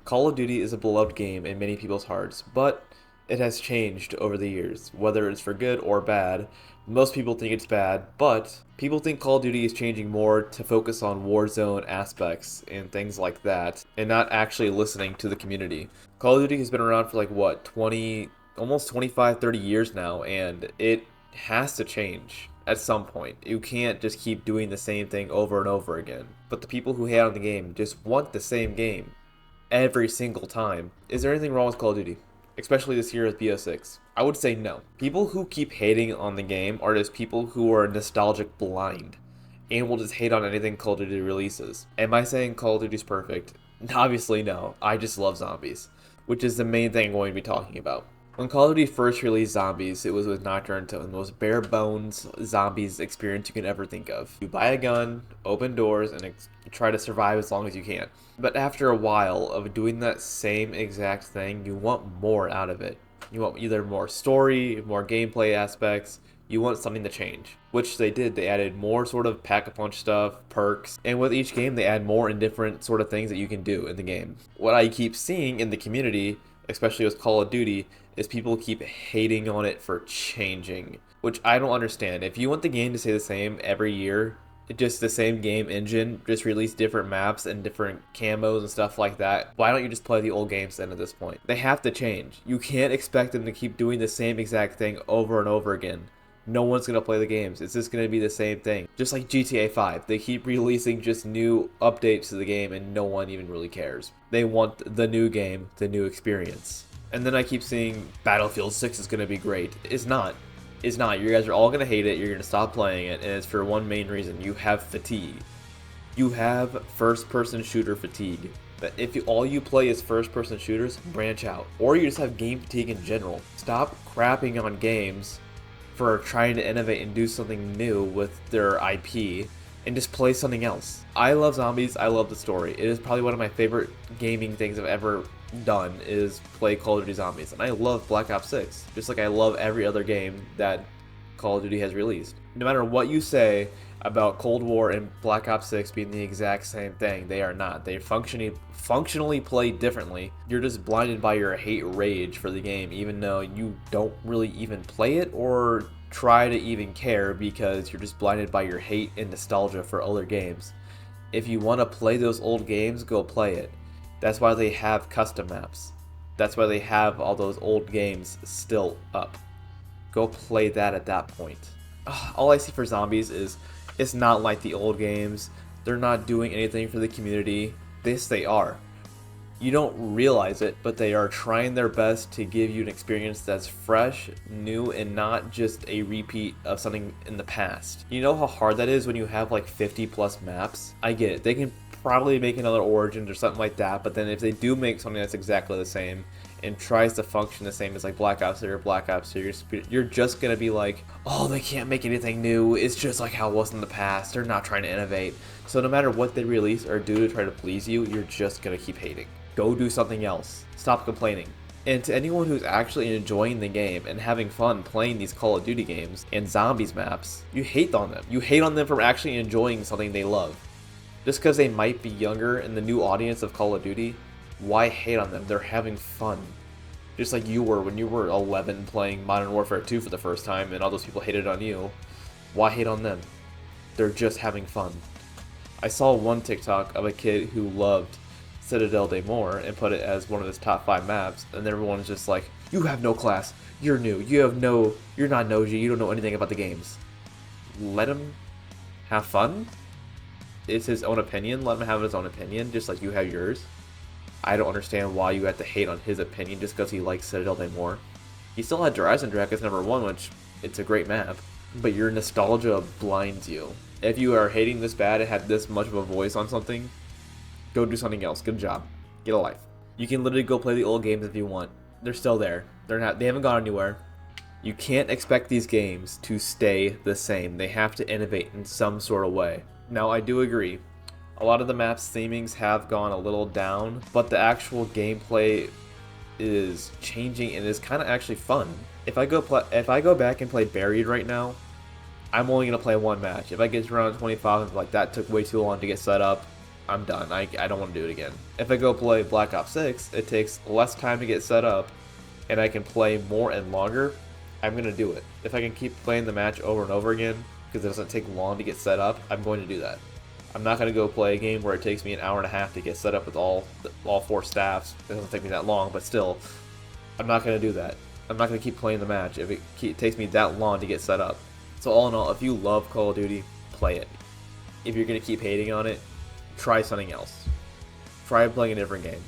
Call of Duty is a beloved game in many people's hearts, but it has changed over the years, whether it's for good or bad. Most people think it's bad, but people think Call of Duty is changing more to focus on Warzone aspects and things like that, and not actually listening to the community. Call of Duty has been around for like what, 20, almost 25, 30 years now, and it has to change at some point. You can't just keep doing the same thing over and over again. But the people who hate on the game just want the same game every single time. Is there anything wrong with Call of Duty? Especially this year with BO6? I would say no. People who keep hating on the game are just people who are nostalgic blind and will just hate on anything Call of Duty releases. Am I saying Call of Duty is perfect? Obviously no. I just love zombies, which is the main thing I'm going to be talking about. When Call of Duty first released Zombies, it was with Nocturne to the most bare bones zombies experience you can ever think of. You buy a gun, open doors, and try to survive as long as you can. But after a while of doing that same exact thing, you want more out of it. You want either more story, more gameplay aspects, you want something to change. Which they did. They added more sort of pack-a-punch stuff, perks, and with each game they add more and different sort of things that you can do in the game. What I keep seeing in the community, especially with Call of Duty, is people keep hating on it for changing, which I don't understand. If you want the game to stay the same every year, just the same game engine, just release different maps and different camos and stuff like that, why don't you just play the old games then at this point? They have to change. You can't expect them to keep doing the same exact thing over and over again. No one's going to play the games. It's just going to be the same thing. Just like GTA 5. They keep releasing just new updates to the game and no one even really cares. They want the new game, the new experience. And then I keep seeing Battlefield 6 is going to be great. It's not. It's not. You guys are all going to hate it. You're going to stop playing it. And it's for one main reason. You have fatigue. You have first-person shooter fatigue. But if all you play is first-person shooters, branch out. Or you just have game fatigue in general. Stop crapping on games for trying to innovate and do something new with their IP and just play something else. I love zombies. I love the story. It is probably one of my favorite gaming things I've ever done is play Call of Duty Zombies, and I love Black Ops 6 just like I love every other game that Call of Duty has released. No matter what you say about Cold War and Black Ops 6 being the exact same thing, they are not. They functionally play differently. You're just blinded by your hate rage for the game, even though you don't really even play it or try to even care, because you're just blinded by your hate and nostalgia for other games. If you want to play those old games, go play it. That's why they have custom maps. That's why they have all those old games still up. Go play that at that point. All I see for Zombies is it's not like the old games. They're not doing anything for the community. This they are. You don't realize it, but they are trying their best to give you an experience that's fresh, new, and not just a repeat of something in the past. You know how hard that is when you have like 50 plus maps? I get it. They can probably make another Origins or something like that, but then if they do make something that's exactly the same and tries to function the same as like Black Ops 3 or Black Ops 2, you're just gonna be like, oh, they can't make anything new, it's just like how it was in the past, they're not trying to innovate. So no matter what they release or do to try to please you, you're just gonna keep hating. Go do something else. Stop complaining. And to anyone who's actually enjoying the game and having fun playing these Call of Duty games and Zombies maps, you hate on them. You hate on them for actually enjoying something they love. Just because they might be younger in the new audience of Call of Duty, why hate on them? They're having fun. Just like you were when you were 11 playing Modern Warfare 2 for the first time and all those people hated on you. Why hate on them? They're just having fun. I saw one TikTok of a kid who loved Citadel de Mor and put it as one of his top 5 maps, and everyone's just like, you have no class, you're new, you're not Noji, you don't know anything about the games. Let him have fun? It's his own opinion, let him have his own opinion, just like you have yours. I don't understand why you have to hate on his opinion just because he likes Citadel de Mor. He still had Horizon Drac as number 1, which, it's a great map, but your nostalgia blinds you. If you are hating this bad and have this much of a voice on something, go do something else. Good job. Get a life. You can literally go play the old games if you want. They're still there. They haven't gone anywhere. You can't expect these games to stay the same. They have to innovate in some sort of way. Now, I do agree. A lot of the map's themings have gone a little down, but the actual gameplay is changing and is kind of actually fun. If I go back and play Buried right now, I'm only gonna play one match. If I get to round 25 and like that took way too long to get set up, I'm done. I don't want to do it again. If I go play Black Ops 6, it takes less time to get set up, and I can play more and longer. I'm going to do it. If I can keep playing the match over and over again, because it doesn't take long to get set up, I'm going to do that. I'm not going to go play a game where it takes me an hour and a half to get set up with all 4 staffs. It doesn't take me that long, but still, I'm not going to do that. I'm not going to keep playing the match if it takes me that long to get set up. So all in all, if you love Call of Duty, play it. If you're going to keep hating on it, try something else. Try playing a different game.